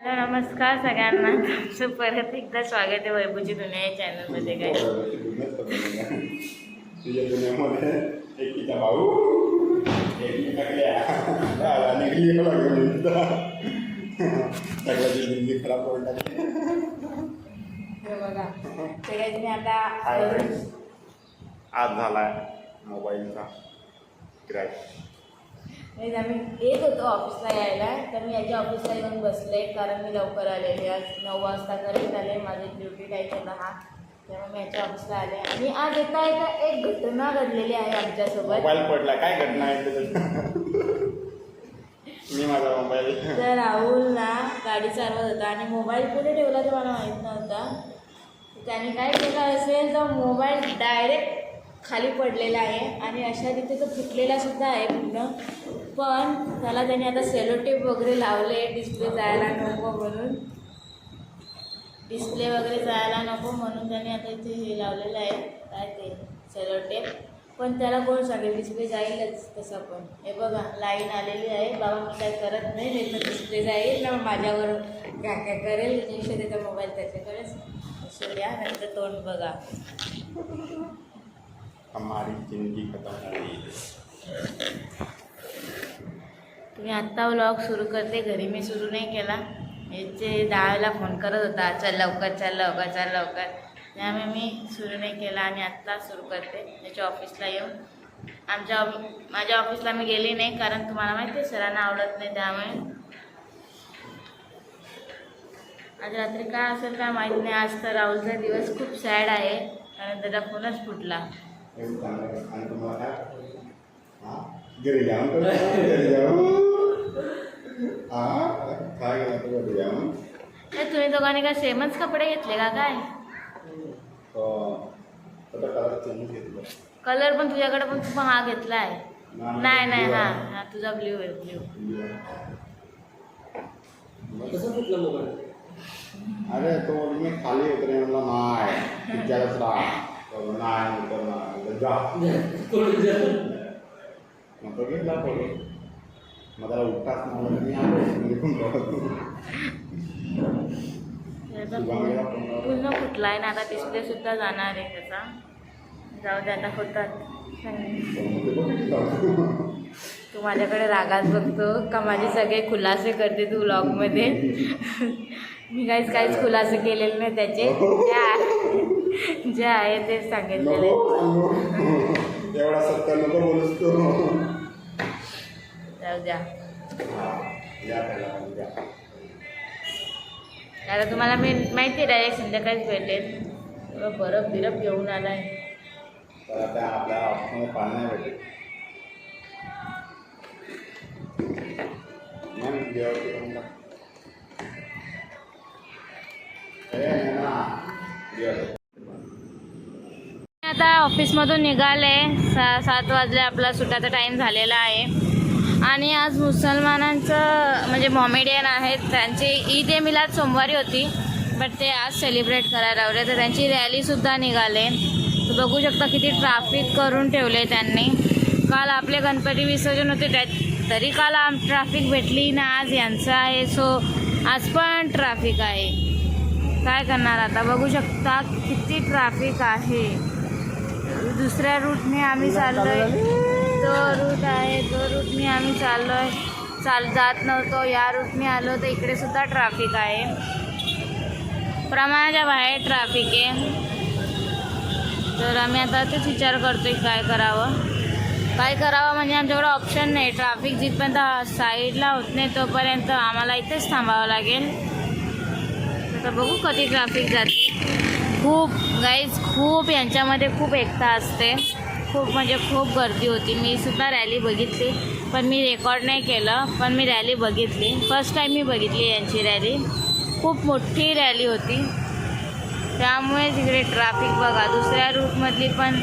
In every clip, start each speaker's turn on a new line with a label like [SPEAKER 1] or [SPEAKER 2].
[SPEAKER 1] Hello नमस्कार सगळ्यांना. तुमचं परत एकदा स्वागत आहे वैभवची दुनिया या चॅनलमध्ये. काय
[SPEAKER 2] तुझ्या दुनियामध्ये एकीचा भाऊ एकी सगळ्याची जिंदगी खराब करून टाकली.
[SPEAKER 1] बघा सगळ्यांनी आता
[SPEAKER 2] आज झाला मोबाईलचा क्रॅश.
[SPEAKER 1] आम्ही येत होतो ऑफिसला यायला, तर मी याच्या ऑफिसला येऊन बसले कारण मी लवकर आलेले. आज 9 वाजता करेक्ट आले. माझी ड्युटी टाईम होता हा, तेव्हा मी याच्या ऑफिसला आले. आणि आज येता येता एक घटना घडलेली आहे आमच्यासोबत.
[SPEAKER 2] मोबाईल पडला. काय घटना आहे मी माझा मोबाईल
[SPEAKER 1] तर राहुल ना गाडी चालवत होता आणि मोबाईल कुठे ठेवला तर मला माहीत नव्हता. त्याने काय केलं असेल तर मोबाईल डायरेक्ट खाली पडलेला आहे आणि अशा रीती तो फुटलेला सुद्धा आहे पूर्ण. पण त्याला त्याने आता सेलोटेप वगैरे लावले, डिस्प्ले जायला नको म्हणून. डिस्प्ले वगैरे जायला नको म्हणून त्याने आता इथे हे लावलेलं आहे, काय ते सेलोटेप. पण त्याला कोण सांगेल डिस्प्ले जाईलच तसं. पण हे बघा लाईन आलेली आहे. बाबा मी काय करत नाही तर डिस्प्ले जाईल ना माझ्यावर काय काय करेल. त्याच्यापेक्षा त्याचा मोबाईल त्याच्याकडेच असू द्या, नंतर तोंड बघा.
[SPEAKER 2] हमारी जिंदगी खतम झाली.
[SPEAKER 1] तुम्ही आत्ता व्लॉग सुरू करते, घरी मी सुरू नाही केला. याचे 10 वेळेला फोन करत होता, चल लवकर चल लवकर चल लवकर. त्यामुळे मी सुरू नाही केला आणि आत्ता सुरू करते त्याच्या ऑफिसला येऊन. माझ्या ऑफिसला मी गेली नाही कारण तुम्हाला माहिती आहे सरांना आवडत नाही. त्यामुळे आज रात्री काय असेल काय माहीत नाही. आज तर राहुलचा दिवस खूप सॅड आहे कारण त्याचा फोनच फुटला.
[SPEAKER 2] घरी जाऊन
[SPEAKER 1] तुम्ही दोघांनी काय सेमच कपडे घेतले का काय? कलर पण तुझ्याकडे पण खूप हा घेतला आहे. नाही नाही हा हा तुझा ब्ल्यू आहे. ब्ल्यू.
[SPEAKER 2] अरे तो मी खाली उतरे म्हणला नाही विचारच राहा नाही मग तो घेतला फोटो. मग त्याला उठताच म्हणून मी
[SPEAKER 1] पूर्ण फुटला आहे ना. आता डिस्प्ले सुद्धा जाणार आहे त्याचा. जाऊ दे आता होतात. तू माझ्याकडे रागात बघतो का माझे सगळे खुलासे करते तू व्लॉगमध्ये. मी काहीच खुलासे केलेले नाही त्याचे. जे आहे तेच सांगितलेले.
[SPEAKER 2] एवढा सत्य नको बोलूस तू.
[SPEAKER 1] जाऊ द्या. आता तुम्हाला मी माहिती डायरेक्ट संध्याकाळीच भेटेल. बरफ बिरफ घेऊन आलाय.
[SPEAKER 2] आपल्या ऑफिसमध्ये पाणी नाही भेटेल.
[SPEAKER 1] आता ऑफिसमधून निघाले. 7 वाजले. आपला सुटाचा टाईम झालेला आहे. आणि आज मुसलमानांचं म्हणजे मॉमेडियन आहेत त्यांची ईद ए मिलाद सोमवारी होती, बट ते आज सेलिब्रेट करायला लावले. तर त्यांची रॅलीसुद्धा निघाले. तर बघू शकता किती ट्रॅफिक करून ठेवले त्यांनी. काल आपले गणपती विसर्जन होते तरी काल ट्रॅफिक भेटली ना. आज यांचं आहे सो आज पण ट्रॅफिक आहे. काय करणार आता. बघू शकता किती ट्रॅफिक आहे. दुसऱ्या रूटने आम्ही चाललो आहे. तो रूट आहे तो रूटने आम्ही चाललो आहे. जात नव्हतो. या रूटने आलो तर इकडे सुद्धा ट्रॅफिक आहे. प्रमाणाच्या बाहेर ट्रॅफिक आहे. तर आम्ही आता तेच विचार करतो आहे काय करावं म्हणजे आमच्याकडे ऑप्शन नाही. ट्रॅफिक जिथपर्यंत साईडला होत नाही तोपर्यंत आम्हाला इथेच थांबावं लागेल. तर बघू कधी ट्रॅफिक जाते. खूप गाईज खूप यांच्यामध्ये खूप एकता असते. खूप म्हणजे खूप गर्दी होती. मी सुद्धा रॅली बघितली पण मी रेकॉर्ड नाही केलं. पण मी रॅली बघितली. फर्स्ट टाईम मी बघितली यांची रॅली. खूप मोठी रॅली होती. त्यामुळे तिकडे ट्रॅफिक बघा. दुसऱ्या रूटमधली पण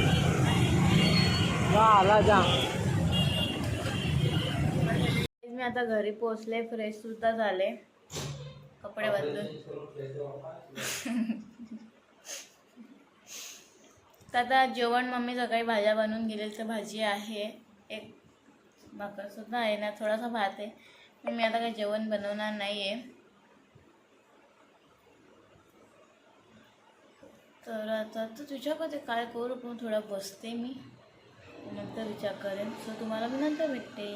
[SPEAKER 1] जा. मी आता घरी पोचले. फ्रेशसुद्धा झाले. कपडे बदलून तर आता जेवण मम्मी सकाळी भाज्या बनवून गेलेली. तर भाजी आहे, एक भाकरसुद्धा आहे ना, थोडासा भात आहे. मी आता काही जेवण बनवणार नाही आहे. तर आता तर विचार करते काय करू, पण थोडा बसते मी, नंतर विचार करेन. सो तुम्हाला मी नंतर भेटते.